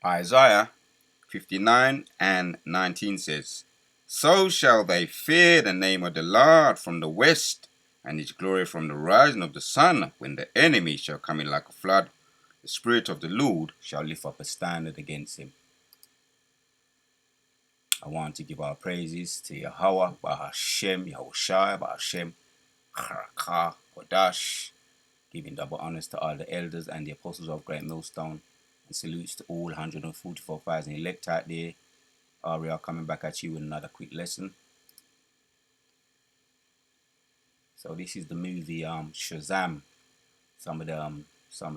Isaiah 59 and 19 says, So shall they fear the name of the Lord from the west, and his glory from the rising of the sun, when the enemy shall come in like a flood. The Spirit of the Lord shall lift up a standard against him. I want to give our praises to Yahweh, Bahashem, Yahushai, Bahashem, Harakah, Kodash, giving double honors to all the elders and the apostles of Great Millstone, and salutes to all 144,000 elect out there. We are coming back at you with another quick lesson. So this is the movie Shazam. Some of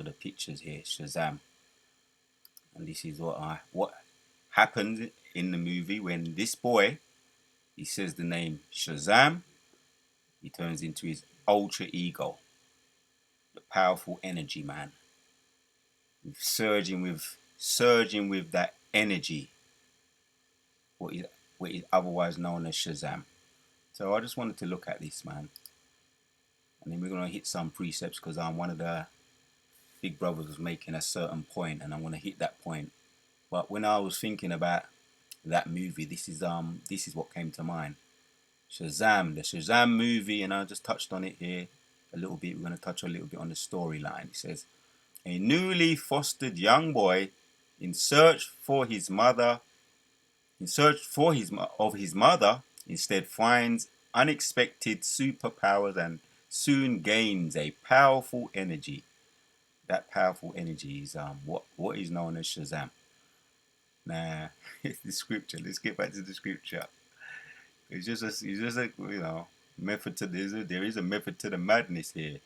the pictures here, Shazam, and this is what happened in the movie when this boy, he says the name Shazam. He turns into his ultra ego, the powerful energy man, surging with that energy, what is otherwise known as Shazam. So I just wanted to look at this, man, and then we're gonna hit some precepts because one of the big brothers was making a certain point, and I'm gonna hit that point. But when I was thinking about that movie, this is what came to mind. Shazam, the Shazam movie, and I just touched on it here a little bit. We're going to touch a little bit on the storyline. It says, a newly fostered young boy in search of his mother, instead finds unexpected superpowers and soon gains a powerful energy. That powerful energy is what is known as Shazam. Now, the scripture. Let's get back to the scripture. It's just a method to this. There is a method to the madness here.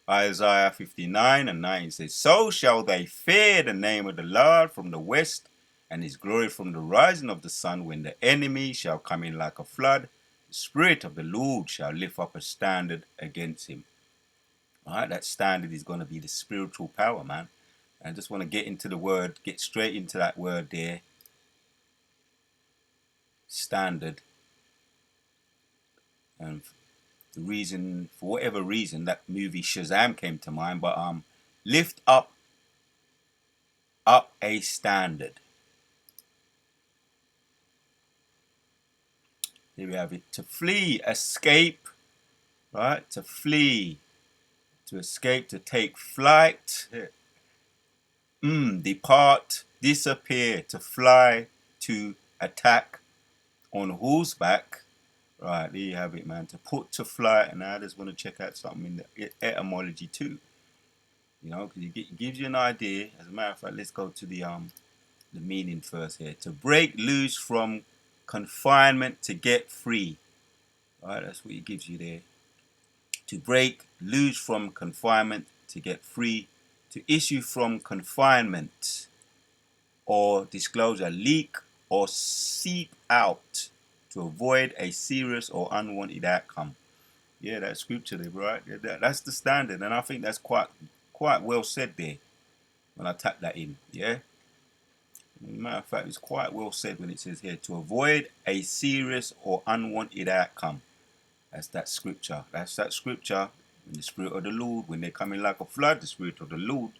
Isaiah 59 and 9 says, So shall they fear the name of the Lord from the west, and his glory from the rising of the sun, when the enemy shall come in like a flood. The Spirit of the Lord shall lift up a standard against him. Alright, that standard is going to be the spiritual power, man. And I just want to get into the word, get straight into that word there. Standard. And the reason, for whatever reason, that movie Shazam came to mind. But lift up a standard. Here we have it. To flee, escape, right? To flee, to escape, to take flight. Depart, disappear, to fly, to attack on horseback. Right, there you have it, man. To put to flight, and I just want to check out something in the etymology too. You know, because it gives you an idea. As a matter of fact, let's go to the meaning first here. To break loose from confinement, to get free. All right, that's what it gives you there. To break loose from confinement, to get free. To issue from confinement, or disclose a leak or seep out, to avoid a serious or unwanted outcome. Yeah, that's scripture there, right? That's the standard, and I think that's quite well said there when I tap that in. Yeah. As a matter of fact, it's quite well said when it says here, to avoid a serious or unwanted outcome. That's that scripture. That's that scripture. When the Spirit of the Lord, when they're coming like a flood, the Spirit of the Lord.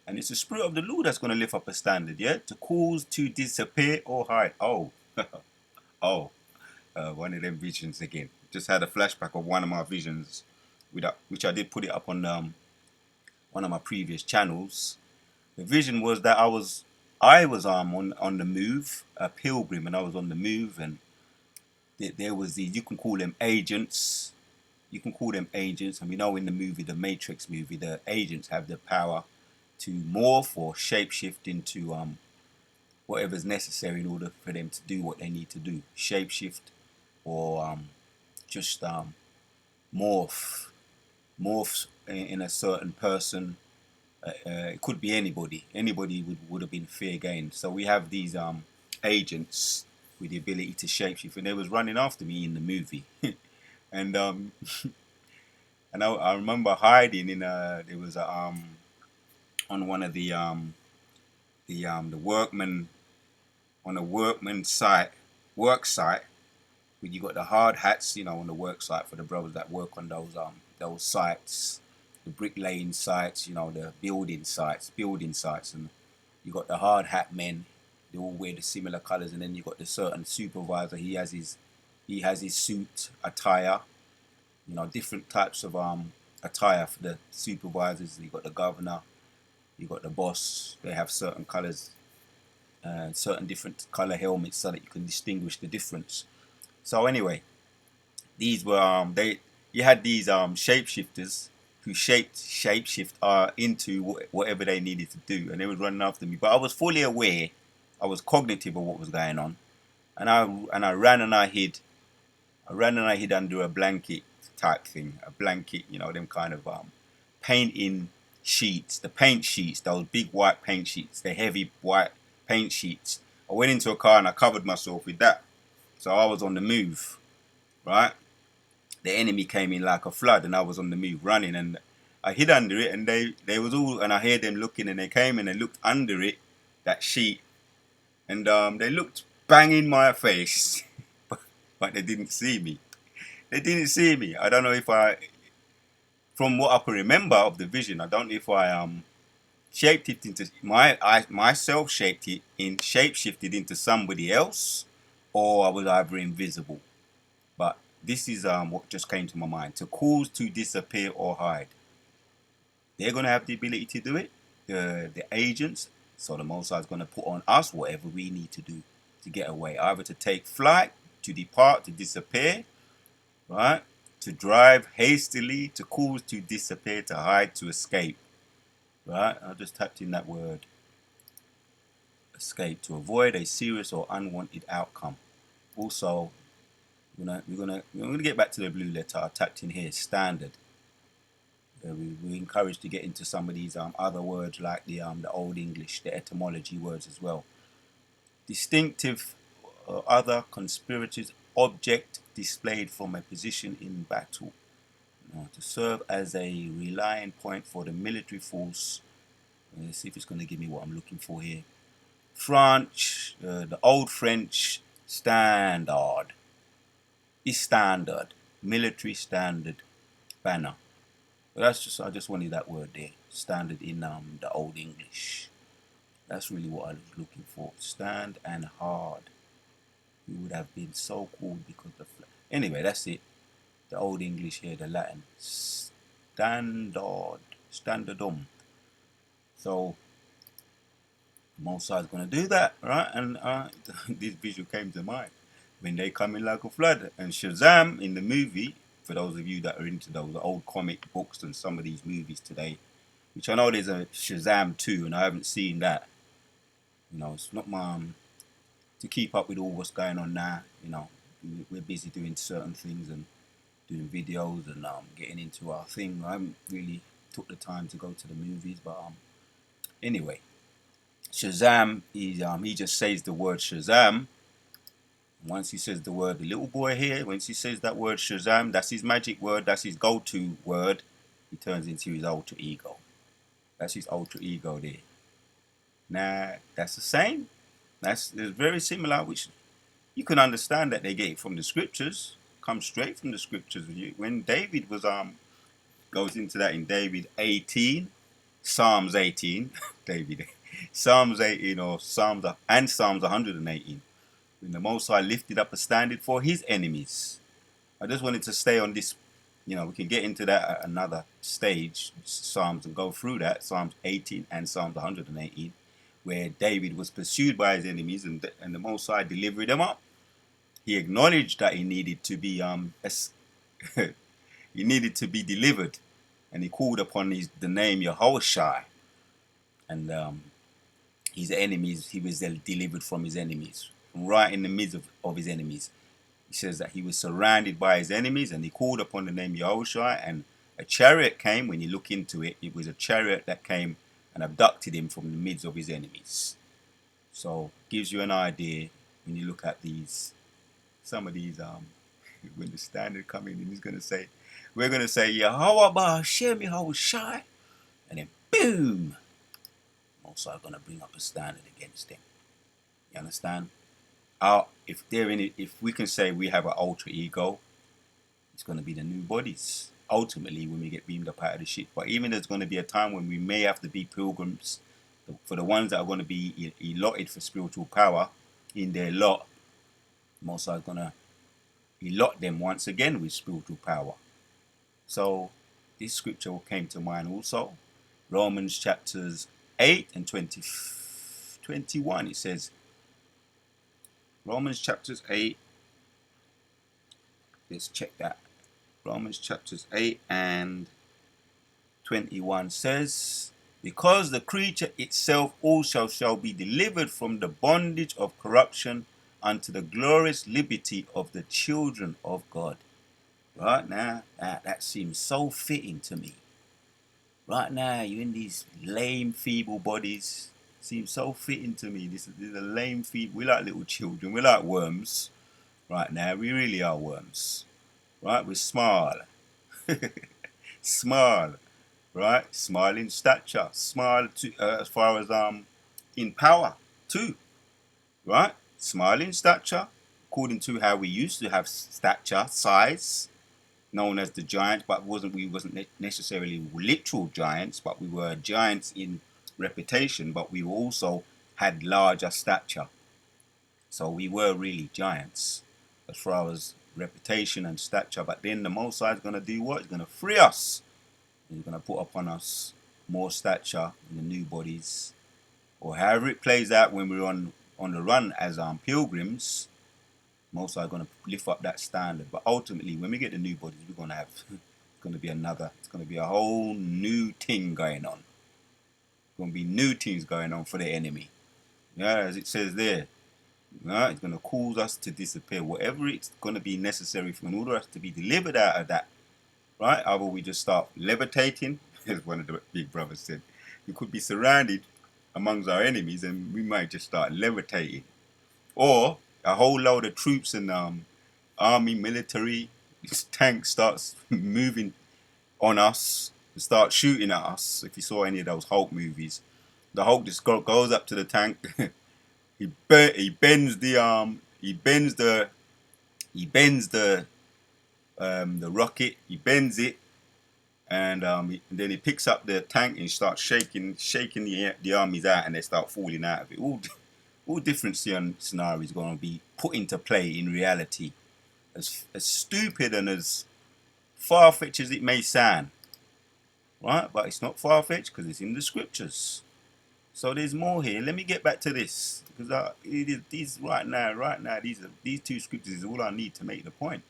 And it's the Spirit of the Lord that's going to lift up a standard, yeah? To cause to disappear or hide. Oh, one of them visions again. Just had a flashback of one of my visions, which I did put it up on one of my previous channels. The vision was that I was on the move, a pilgrim, and I was on the move, and there was these, you can call them agents. You can call them agents, and we know in the movie, the Matrix movie, the agents have the power to morph or shapeshift into whatever's necessary in order for them to do what they need to do. Shapeshift or just morphs in a certain person. It could be anybody. Anybody would have been fair game. So we have these agents with the ability to shapeshift, and they was running after me in the movie. And and I remember hiding in there was a on one of the workman, on a workman site, work site, where you got the hard hats, you know, on the work site for the brothers that work on those sites, the bricklaying sites, you know, the building sites, and you got the hard hat men, They all wear the similar colours, and then you got the certain supervisor. He has his suit attire. You know, different types of attire for the supervisors. You got the governor, you got the boss. They have certain colours, certain different colour helmets, so that you can distinguish the difference. So anyway, these were you had these shapeshifters who shapeshift into whatever they needed to do, and they were running after me. But I was fully aware, I was cognitive of what was going on, and I ran and I hid. I ran and I hid under a blanket type thing, a blanket, you know, them kind of painting sheets, the paint sheets, those big white paint sheets, the heavy white paint sheets. I went into a car and I covered myself with that, so I was on the move, right? The enemy came in like a flood, and I was on the move running, and I hid under it, and they was all, and I heard them looking, and they came and they looked under it, that sheet, and they looked bang in my face, but they didn't see me. They didn't see me. I don't know if from what I can remember of the vision, I don't know if I shaped it into myself shaped it in shape shifted into somebody else, or I was either invisible. But this is what just came to my mind: to cause, to disappear, or hide. They're gonna have the ability to do it. The agents. So the Most High is gonna put on us whatever we need to do to get away, either to take flight, to depart, to disappear, right? To drive hastily, to cause, to disappear, to hide, to escape, right? I just tapped in that word, escape, to avoid a serious or unwanted outcome. Also, we're gonna get back to the blue letter. I tapped in here, standard. We're encouraged to get into some of these other words like the Old English, the etymology words as well. Distinctive, other conspirators, object displayed from a position in battle. To serve as a relying point for the military force. Let's see if it's going to give me what I'm looking for here. French, the old French standard. Is standard, military standard banner. But I just wanted that word there, standard in the Old English. That's really what I was looking for. Stand and hard. We would have been so called because the anyway, that's it. The Old English here, the Latin. Standardum. So Mosai is going to do that, right? And this visual came to mind when they come in like a flood. And Shazam in the movie, for those of you that are into those old comic books and some of these movies today, which I know there's a Shazam 2, and I haven't seen that. You know, it's not my to keep up with all what's going on now. You know, we're busy doing certain things and doing videos and getting into our thing. I haven't really took the time to go to the movies, but anyway, Shazam, he just says the word Shazam. Once he says the word, the little boy here, once he says that word Shazam, that's his magic word, that's his go-to word. He turns into his alter ego. That's his alter ego there. Now, that's the same. That's very similar, which you can understand that they get it from the scriptures. Comes straight from the scriptures. When David was goes into that in David 18, Psalms 18, David, Psalms 18 or Psalms 118. When the Most High lifted up a standard for his enemies. I just wanted to stay on this. You know, we can get into that at another stage, Psalms, and go through that, Psalms 18 and Psalms 118, where David was pursued by his enemies, and the Most High delivered him up. He acknowledged that he needed to be he needed to be delivered, and he called upon the name Yahushua, and his enemies. He was delivered from his enemies, right in the midst of his enemies. He says that he was surrounded by his enemies, and he called upon the name Yahushua, and a chariot came. When you look into it, it was a chariot that came and abducted him from the midst of his enemies. So gives you an idea when you look at these, some of these, when the standard come in, and he's going to say, we're going to say, Yahweh Ba'Hashem Yahushua, and then boom, also going to bring up a standard against them. You understand? If we can say we have an alter ego, it's going to be the new bodies. Ultimately, when we get beamed up out of the ship. But even there's going to be a time when we may have to be pilgrims For the ones that are going to be allotted for spiritual power in their lot, Most High is going to allot them once again with spiritual power. So this scripture came to mind also. Romans chapters 8 and 21. It says, Romans chapters 8, let's check that. Romans chapters 8 and 21 says, because the creature itself also shall be delivered from the bondage of corruption unto the glorious liberty of the children of God. Right now, that seems so fitting to me. Right now, you're in these lame, feeble bodies. Seems so fitting to me. This is a lame feeble. We're like little children. We're like worms. Right now, we really are worms. Right? We're small. Small. Right? Small in stature. Small to, as far as in power too. Right? Small in stature, according to how we used to have stature, size, known as the giants, but we wasn't necessarily literal giants, but we were giants in reputation, but we also had larger stature. So we were really giants as far as reputation and stature. But then the Most High is going to do what? He's going to free us. He's going to put upon us more stature in the new bodies, or however it plays out when we're on the run as pilgrims. Most are going to lift up that standard, but ultimately, when we get the new bodies, we're going to have it's going to be it's going to be a whole new thing going on. Going to be new things going on for the enemy. Yeah, as it says there, right? It's going to cause us to disappear. Whatever it's going to be necessary in order for us to be delivered out of that, right? Either we just start levitating, as one of the big brothers said. We could be surrounded amongst our enemies, and we might just start levitating, or a whole load of troops and army, military, tank starts moving on us and start shooting at us. If you saw any of those Hulk movies, the Hulk just goes up to the tank. he bends the rocket. He bends it, and then he picks up the tank and starts shaking the armies out, and they start falling out of it. All different scenarios are going to be put into play in reality. As stupid and as far-fetched as it may sound, right? But it's not far-fetched because it's in the scriptures. So there's more here. Let me get back to this, because these right now, these two scriptures is all I need to make the point.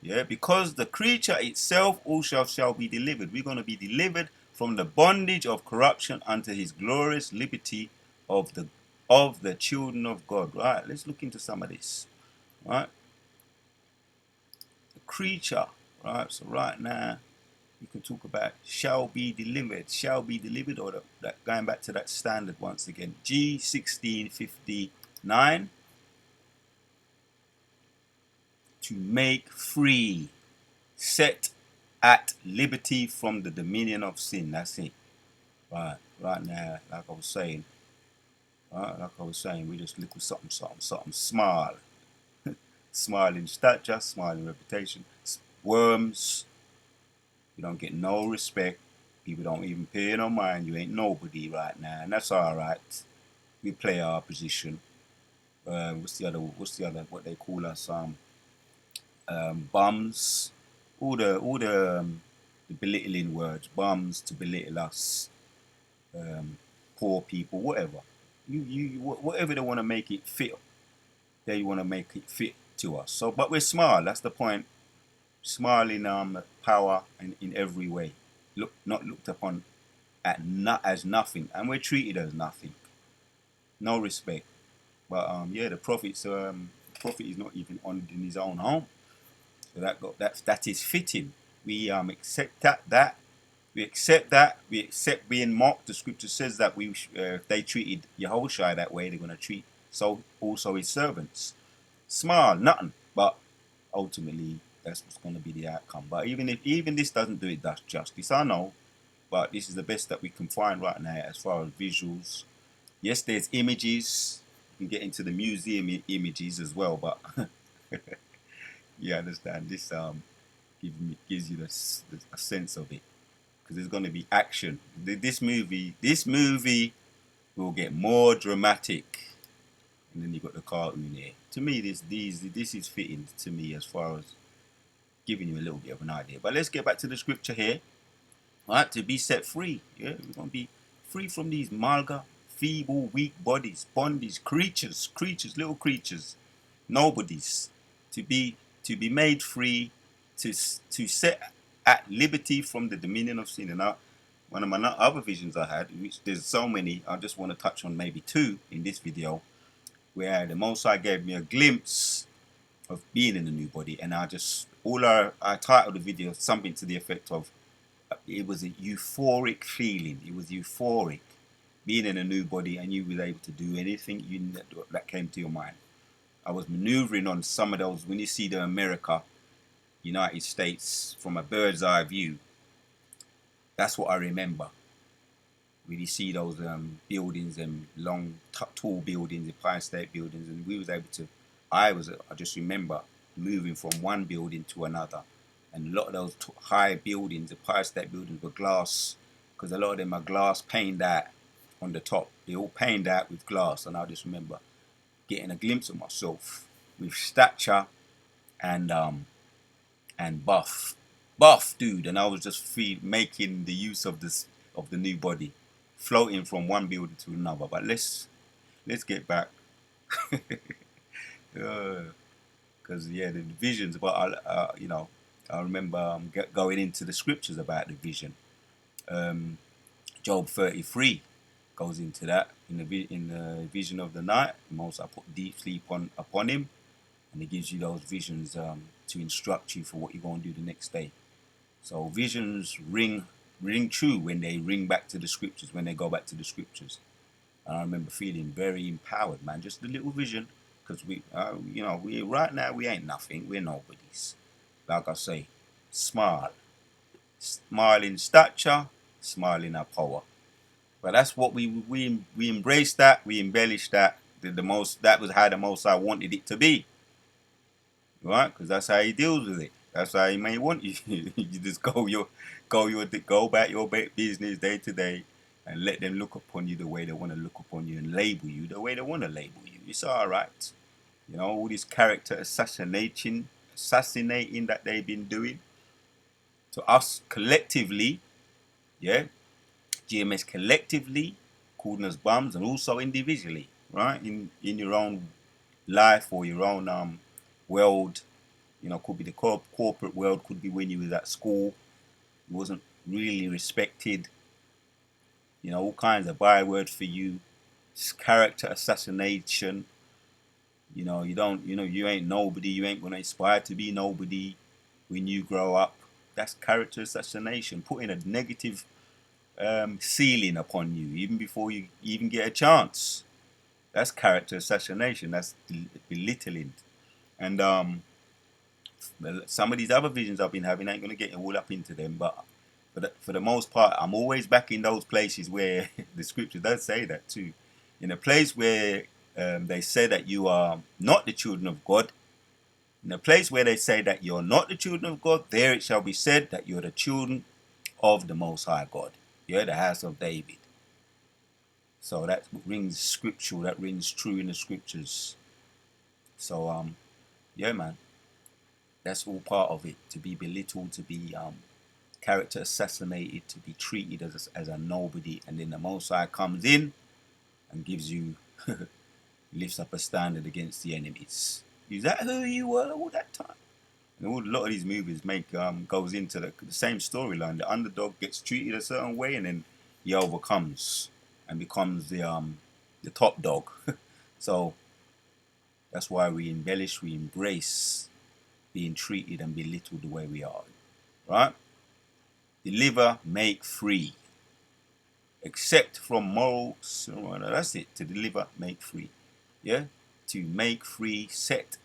Yeah, because the creature itself also shall be delivered. We're going to be delivered from the bondage of corruption unto his glorious liberty of the children of God. Right? Let's look into some of this. Right? The creature. Right? So right now, you can talk about shall be delivered, or that going back to that standard once again. G1659. To make free, set at liberty from the dominion of sin. That's it. Right now, like I was saying, we just look at something small. Small in stature, small in reputation. Worms. You don't get no respect. People don't even pay no mind. You ain't nobody right now, and that's all right. We play our position. What's the other? What they call us? Bums. All the belittling words. Bums to belittle us. Poor people, whatever. Whatever they want to make it fit. They want to make it fit to us. So, but we're small. That's the point. Small in power and in every way. Not looked upon as nothing, and we're treated as nothing. No respect. But yeah, the prophet is not even honored in his own home. So that is fitting. We accept that. We accept that. We accept being mocked. The scripture says that if they treated Yahushua that way, they're going to treat so also his servants. Small, nothing, but ultimately that's what's going to be the outcome. But even this doesn't do it justice, I know, but this is the best that we can find right now as far as visuals. Yes, there's images. You can get into the museum images as well, but you understand this gives you a sense of it, because there's going to be action. This movie will get more dramatic. And then you got the cartoon here. To me, this is fitting to me as far as giving you a little bit of an idea. But let's get back to the scripture here. All right, to be set free. Yeah, we're gonna be free from these malga, feeble, weak bodies, bondage, creatures, little creatures, nobodies. To be made free, to set at liberty from the dominion of sin. And now, one of my other visions I had, which there's so many, I just want to touch on maybe two in this video, where the Most High gave me a glimpse of being in a new body, and I titled the video something to the effect of, it was a euphoric feeling. It was euphoric being in a new body, and you were able to do anything that came to your mind. I was maneuvering on some of those. When you see the United States from a bird's eye view, that's what I remember. When you see those buildings and long, tall buildings, Empire State buildings, and we was able to. I just remember moving from one building to another, and a lot of those high buildings, the Empire State buildings, were glass, because a lot of them are glass paned out on the top. They all paned out with glass, and I just remember getting a glimpse of myself with stature and buff dude, and I was just making the use of the new body, floating from one building to another. But let's get back, because yeah, the visions. But I remember going into the scriptures about the vision. Job 33 goes into that in the vision of the night. Most I put deep sleep upon him, and it gives you those visions to instruct you for what you're going to do the next day. So visions ring true when they ring back to the scriptures, when they go back to the scriptures. And I remember feeling very empowered, man. Just a little vision, because we right now we ain't nothing. We're nobodies. Like I say, smile in stature, smile in our power. But that's what we embrace that, we embellish that. That was how the Most I wanted it to be, right? Because that's how he deals with it. That's how he may want you. You just go about your business day to day, and let them look upon you the way they want to look upon you, and label you the way they want to label you. It's all right. All this character assassinating that they've been doing to us collectively, yeah, GMS collectively, calling us bums, and also individually, right? In your own life or your own world. Could be the corporate world, could be when you was at school, you wasn't really respected. All kinds of bywords for you. It's character assassination. You ain't nobody. You ain't gonna aspire to be nobody when you grow up. That's character assassination, putting a negative ceiling upon you even before you even get a chance. That's character assassination. That's belittling. And some of these other visions I've been having, I ain't gonna get all up into them, but for the most part, I'm always back in those places where the scripture does say that too. In a place where they say that you are not the children of God, in a place where they say that you're not the children of God, there it shall be said that you're the children of the Most High God. You're the house of David. So that rings scriptural, that rings true in the scriptures. So yeah, man, that's all part of it. To be belittled, to be character assassinated, to be treated as a nobody, and then the Most High comes in and gives you, lifts up a standard against the enemies. Is that who you were all that time? And a lot of these movies goes into the same storyline. The underdog gets treated a certain way, and then he overcomes and becomes the top dog. So that's why we embellish, we embrace being treated and belittled the way we are, right? Deliver, make free. Except from moral, that's it. To deliver, make free. Yeah? To make free, set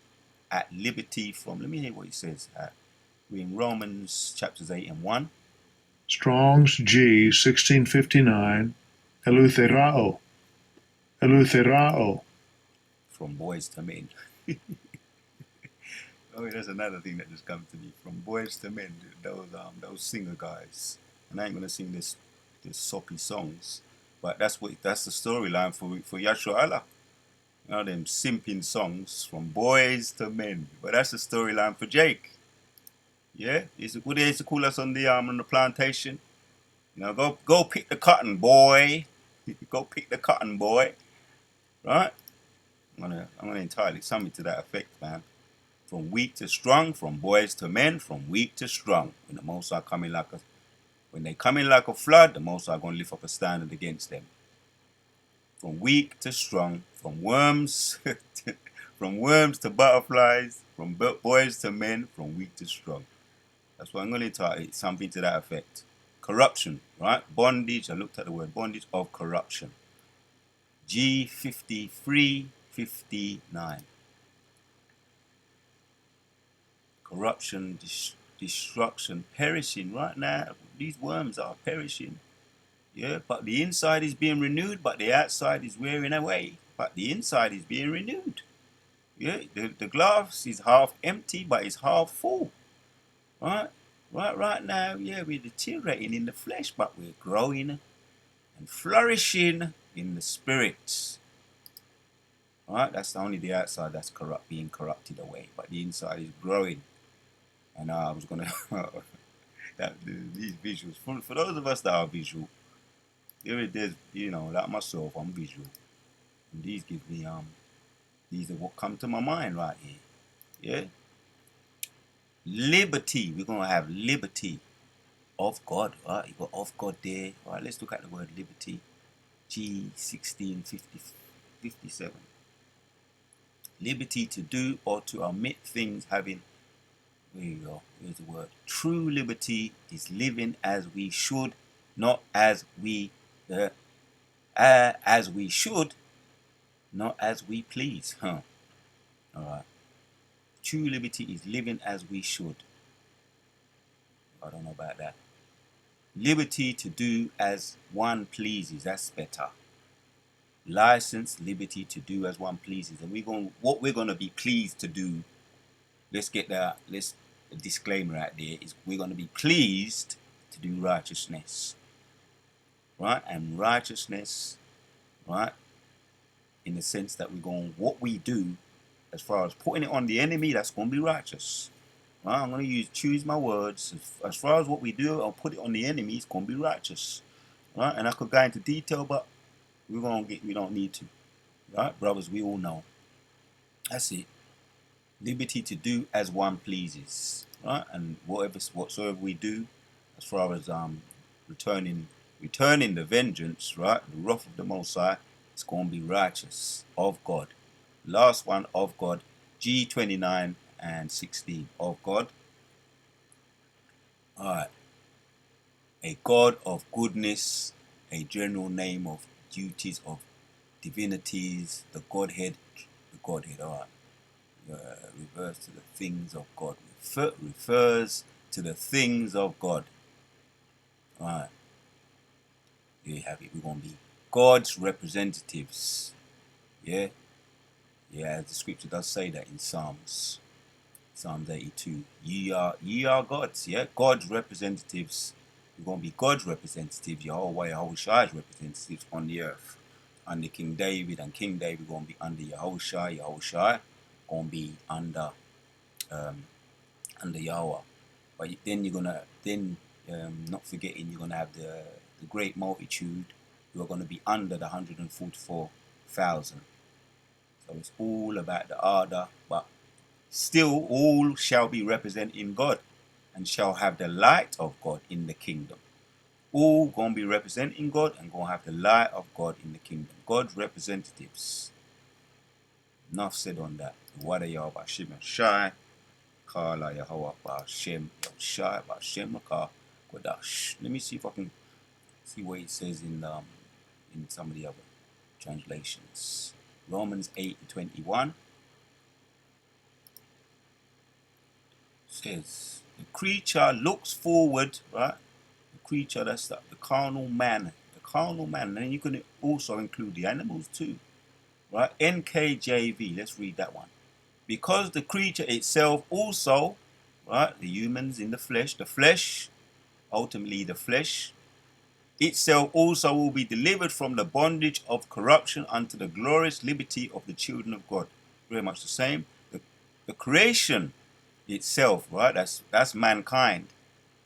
at liberty from, let me hear what it says. We're in Romans chapters 8 and 1. Strong's G 1659, Eleuthero. From boys to men. Oh, that's another thing that just comes to me. From boys to men, those singer guys. And I ain't gonna sing this soppy songs. But that's the storyline for Yashua Allah. You know, them simping songs from boys to men. But that's the storyline for Jake. Yeah, what they used to call us on the plantation. You know, go pick the cotton, boy. Go pick the cotton, boy. Right? I'm gonna entirely something to that effect, man. From weak to strong, from boys to men, from weak to strong. When they come in like a flood, the Most High gonna lift up a standard against them. From weak to strong, from worms, from worms to butterflies, from boys to men, from weak to strong. That's what I'm gonna target. Something to that effect. Corruption, right? Bondage. I looked at the word bondage of corruption. G5359. Corruption, destruction, perishing. Right now, these worms are perishing. Yeah, but the inside is being renewed, but the outside is wearing away. But the inside is being renewed. Yeah, the glass is half empty, but it's half full. Right? Right now, yeah, we're deteriorating in the flesh, but we're growing and flourishing in the spirits. Right? That's only the outside that's being corrupted away, but the inside is growing. And I was gonna these visuals for those of us that are visual. There's like myself, I'm visual, and these give me these are what come to my mind right here. Yeah, liberty. We're gonna have liberty of God. Right, you got of God there. All right, let's look at the word liberty. G1657. Liberty to do or to omit things having. There you go. Here's the word. True liberty is living as we should, not as we should, not as we please. Huh. All right. True liberty is living as we should. I don't know about that. Liberty to do as one pleases. That's better. License, liberty to do as one pleases. And what we're gonna be pleased to do. Let's get the disclaimer out there. Is we're gonna be pleased to do righteousness, right? And righteousness, right? In the sense that what we do, as far as putting it on the enemy, that's gonna be righteous. Right? I'm gonna choose my words. As far as what we do, I'll put it on the enemy. It's gonna be righteous, right? And I could go into detail, but we don't need to, right, brothers? We all know. That's it. Liberty to do as one pleases, right? And whatsoever we do, as far as returning the vengeance, right? The wrath of the Most High, it's gonna be righteous of God. Last one of God, G29 and 16 of God. All right. A God of goodness, a general name of duties of divinities, the Godhead, all right. Refers to the things of God. Refers to the things of God. All right. There you have it. We're going to be God's representatives. Yeah. Yeah, as the scripture does say that in Psalms 82. Ye are gods. Yeah. God's representatives. We're going to be God's representatives. Yahweh, Yahushua's representatives on the earth. Under King David, and King David going to be under Yahushua going to be under Yahweh. But then you're gonna not forgetting you're gonna have the great multitude who are gonna be under the 144,000. So it's all about the order, but still all shall be representing God and shall have the light of God in the kingdom. All gonna be representing God and gonna have the light of God in the kingdom. God's representatives. Enough said on that. What are y'all about Shimon Shai? Kala Yahweh Ba'Shem Shai Ba'Shem Makah Kodash. Let me see if I can see what it says in some of the other translations. Romans 8:21 says the creature looks forward, right? The creature, that's the carnal man. The carnal man. And then you can also include the animals too. Right? NKJV. Let's read that one. Because the creature itself also, right, the humans in the flesh, ultimately the flesh, itself also will be delivered from the bondage of corruption unto the glorious liberty of the children of God. Very much the same. The creation itself, right? That's mankind,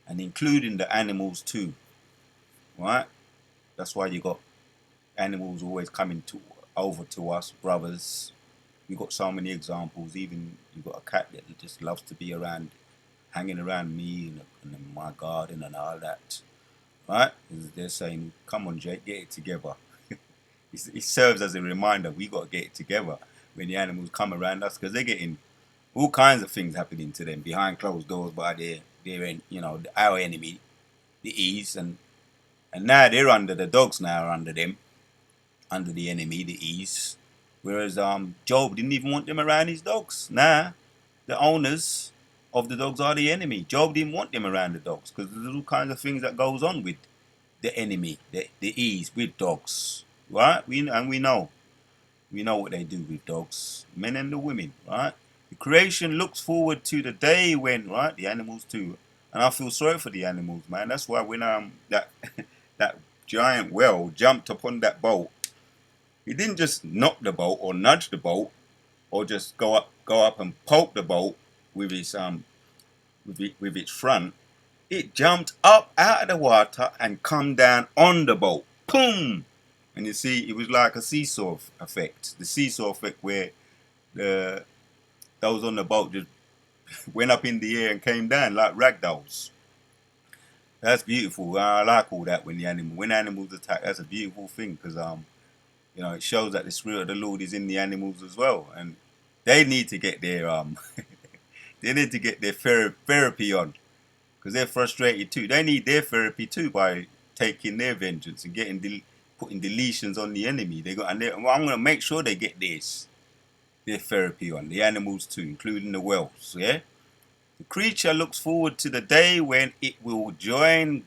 and including the animals too, right? That's why you got animals always coming over to us, brothers. We got so many examples. Even you got a cat that just loves to be around, hanging around me and my garden and all that, right? They're saying, "Come on, Jake, get it together." It serves as a reminder we got to get it together when the animals come around us, because they're getting all kinds of things happening to them behind closed doors by our enemy, the E's, and now they're under the dogs now are under them, under the enemy, the E's. Whereas Job didn't even want them around his dogs. Now the owners of the dogs are the enemy. Job didn't want them around the dogs because there's all kinds of things that goes on with the enemy, the E's with dogs, right? We know what they do with dogs, men and the women, right? The creation looks forward to the day when, right, the animals too, and I feel sorry for the animals, man. That's why when that that giant whale jumped upon that boat, he didn't just knock the boat or nudge the boat or just go up and poke the boat with with its front. It jumped up out of the water and come down on the boat. Boom! And you see, it was like a seesaw effect. The seesaw effect where those on the boat just went up in the air and came down like ragdolls. That's beautiful. I like all that when animals attack. That's a beautiful thing because it shows that the spirit of the Lord is in the animals as well, and they need to get their they need to get their therapy on because they're frustrated too. They need their therapy too by taking their vengeance and putting deletions on the enemy. Well, I'm gonna make sure they get their therapy on the animals too, including the whales. Yeah, the creature looks forward to the day when it will join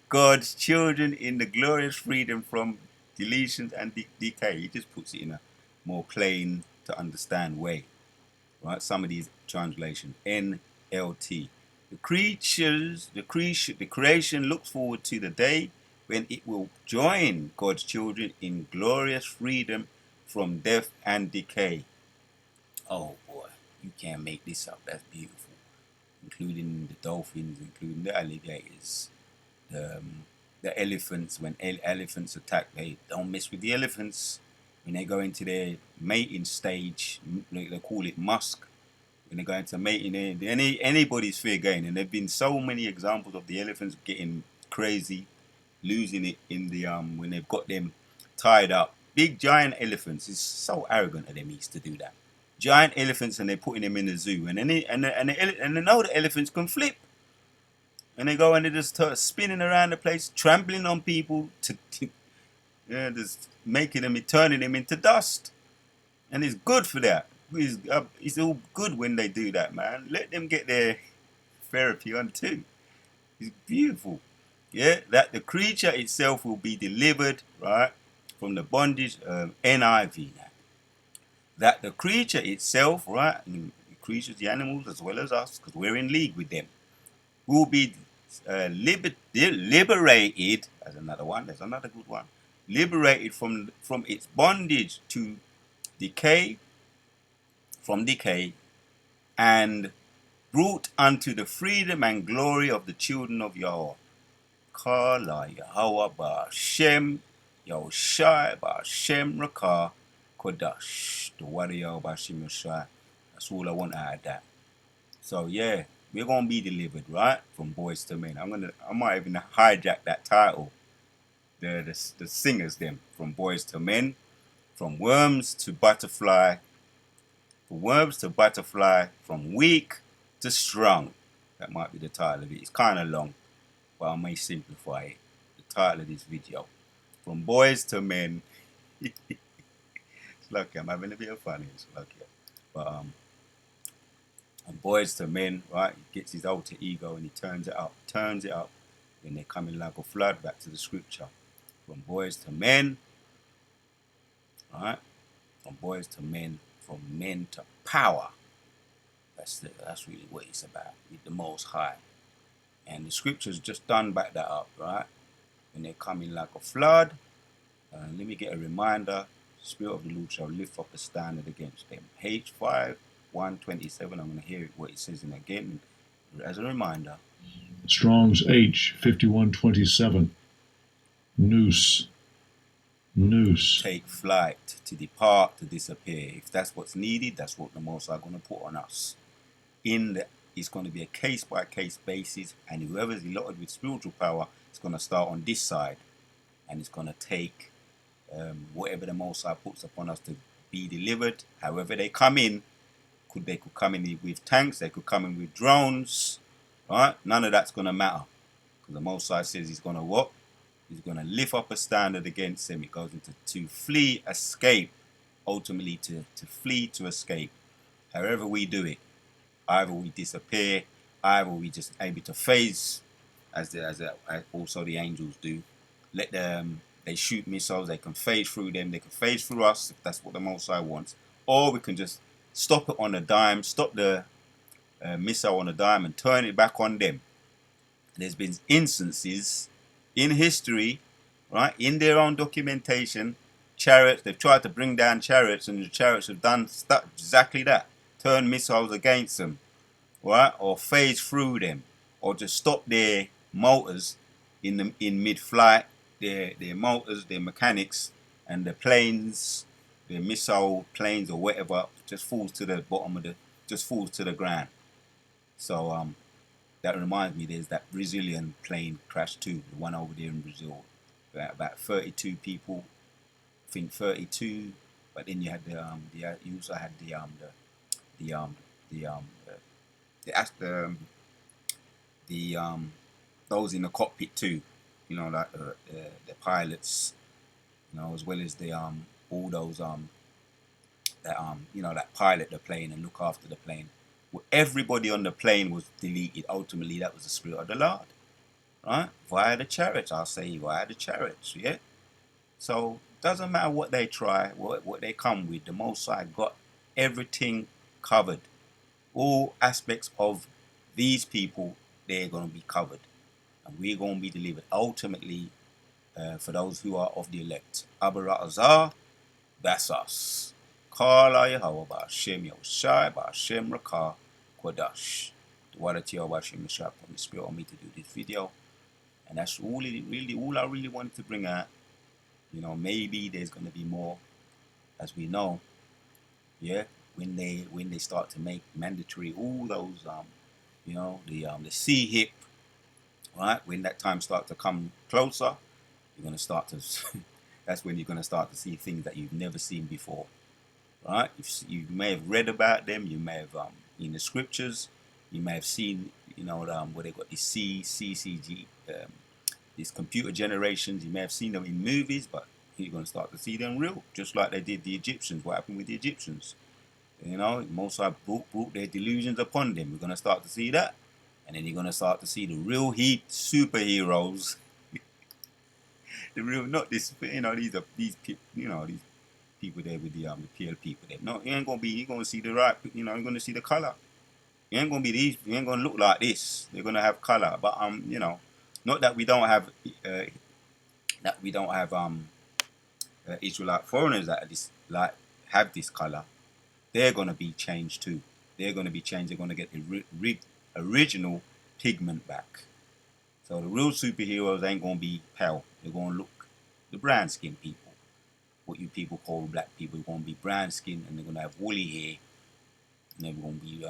God's children in the glorious freedom from deletions and decay. He just puts it in a more plain to understand way. Right? Some of these translations. NLT. The creation looks forward to the day when it will join God's children in glorious freedom from death and decay. Oh boy, you can't make this up. That's beautiful. Including the dolphins, including the alligators, the, um, the elephants. When elephants attack, they don't mess with the elephants. When they go into their mating stage, they call it musk. When they go into mating, anybody's fair game. And there've been so many examples of the elephants getting crazy, losing it in the when they've got them tied up. Big giant elephants. It's so arrogant of them East to do that. Giant elephants, and they're putting them in the zoo, and they know the elephants can flip, and they go and they just start spinning around the place, trampling on people just making them, turning them into dust, and it's good for that. It's all good when they do that, man. Let them get their therapy on too. It's beautiful. Yeah, that the creature itself will be delivered, right, from the bondage of NIV. That the creature itself, right, the creatures, the animals, as well as us, because we're in league with them, will be liberated. That's another one. That's another good one. Liberated from its bondage to decay, from decay, and brought unto the freedom and glory of the children of Yahweh. Kala Yahweh Ba'Shem Yahushai Ba'Shem Rakah Kodash. The word of Yahweh Ba'Shem Yahushai. That's all I want to add that. So yeah, we're gonna be delivered, right? From boys to men. I might even hijack that title. The singers them. From boys to men, from worms to butterfly, from worms to butterfly, from weak to strong. That might be the title of it. It's kinda long, but I may simplify it. The title of this video. From boys to men. It's lucky I'm having a bit of fun. It's lucky. But and boys to men, right? He gets his alter ego and he turns it up. Then they're coming like a flood back to the scripture. From boys to men, right? From boys to men, from men to power. That's really what it's about with the Most High. And the scriptures just done back that up, right? when they come in like a flood. Let me get a reminder. Spirit of the Lord shall lift up a standard against them. H5 127. I'm going to hear what it says in again as a reminder. Strong's H 5127. Noose. Noose. Take flight, to depart, to disappear. If that's what's needed, that's what the Most High going to put on us. It's going to be a case-by-case basis, and whoever's allotted with spiritual power is going to start on this side, and it's going to take whatever the Most High puts upon us to be delivered. However they come in, they could come in with tanks, they could come in with drones, right? None of that's going to matter, because the Most High says he's going to what? He's going to lift up a standard against them. It goes into to flee, escape, ultimately to flee, to escape. However we do it, either we disappear, either we just able to phase, as also the angels do. Let them, they shoot missiles, they can phase through them, they can phase through us if that's what the Most High wants. Or we can just stop it on a dime, stop the missile on a dime and turn it back on them. There's been instances in history, right, in their own documentation, chariots, they've tried to bring down chariots, and the chariots have done exactly that. Turn missiles against them, right, or phase through them, or just stop their motors in mid-flight, their motors, their mechanics, and the planes, the missile planes or whatever, just falls to the bottom of just falls to the ground. So that reminds me, there's that Brazilian plane crash too, the one over there in Brazil, about 32 people, I think 32, but then you had you also had the those in the cockpit too, you know, like the pilots, you know, as well as the all those that you know, that pilot the plane and look after the plane. Well, everybody on the plane was deleted. Ultimately, that was the Spirit of the Lord, right? Via the chariots, I'll say, via the chariots, yeah. So doesn't matter what they try, what they come with. The Most High got everything covered. All aspects of these people, they're going to be covered, and we're going to be delivered. Ultimately, for those who are of the elect, Abarazah, that's us. Kala Yahweh Ba'Shem Yoshai Ba'Shem Rakah Kodash. The water to Yahweh Ba'Shem Yoshai on the Spirit on me to do this video, and that's all I really wanted to bring out. You know, maybe there's going to be more, as we know, yeah. When they start to make mandatory all those you know, the C hip, right? When that time starts to come closer, you're going to start to that's when you're going to start to see things that you've never seen before, right? You may have read about them, you may have in the scriptures, you may have seen, you know, where they got these CCG, these computer generations. You may have seen them in movies, but you're going to start to see them real, just like they did the Egyptians. What happened with the Egyptians? You know, Most High brought their delusions upon them. We're going to start to see that, and then you're going to start to see the real heat superheroes. The real, not this, you know, these you know, these people there with the PL people there. No, you ain't gonna be. You're gonna see the right. You know, you're gonna see the color. You ain't gonna be these. You ain't gonna look like this. They're gonna have color. But you know, not that we don't have Israelite foreigners that are this like have this color. They're gonna be changed too. They're gonna be changed. They're gonna get the original pigment back. So the real superheroes ain't gonna be pale. They're gonna look the brown skin people. What you people call black people are gonna be brown skin, and they're gonna have woolly hair, and they're gonna be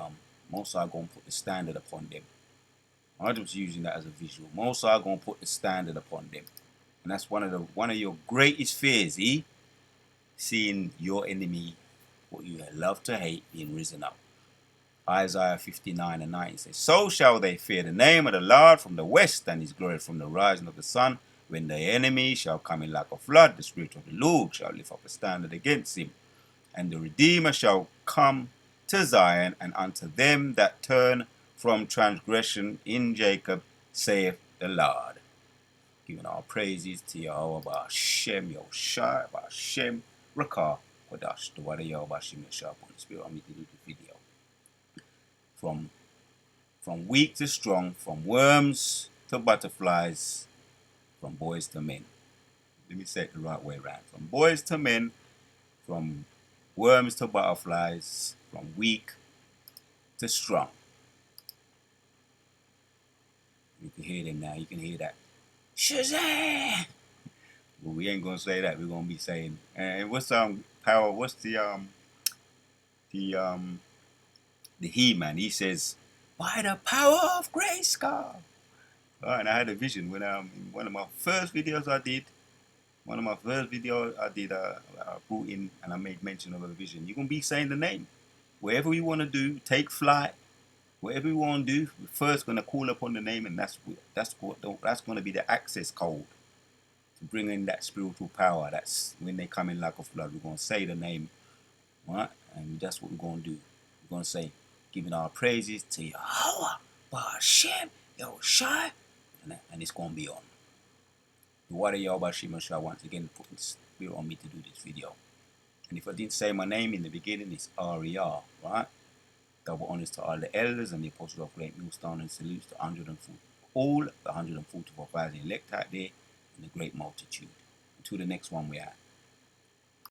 most are gonna put the standard upon them. I'm just using that as a visual. Most are gonna put the standard upon them, and that's one of your greatest fears, seeing your enemy, what you love to hate, being risen up. Isaiah 59:9 says, "So shall they fear the name of the Lord from the west, and his glory from the rising of the sun. When the enemy shall come in like a flood, the Spirit of the Lord shall lift up a standard against him. And the Redeemer shall come to Zion, and unto them that turn from transgression in Jacob, saith the Lord." Giving our praises to Yahweh Ba'Shem Yoshai Ba'Shem Rakah Kodash. The water Yahweh Ba'Shem Yoshai upon the Spirit on me to do the video. From weak to strong, from worms to butterflies, from boys to men. Let me say it the right way around. From boys to men, from worms to butterflies, from weak to strong. You can hear them now. You can hear that. Shazam! But we ain't gonna say that. We're gonna be saying, and what's power? What's the He-Man? He says, by the power of Grayskull. Right, and I had a vision when in one of my first videos I did. One of my first videos I did, I brought in and I made mention of a vision. You're gonna be saying the name. Whatever you want to do, take flight. Whatever you want to do, we're first gonna call upon the name, and that's gonna be the access code to bring in that spiritual power. That's when they come in like a flood. We're gonna say the name, right? And that's what we're gonna do. We're gonna say, giving our praises to Yahweh, Ba'Shem, Yahushai, and it's gonna be on. The water Yahweh Shema Shah once again put the spirit on me to do this video. And if I didn't say my name in the beginning, it's R.E.R., right? Double honors to all the elders and the apostles of Great Millstone, and salutes to all the 144,000 elect out there in the great multitude. Until the next one we are.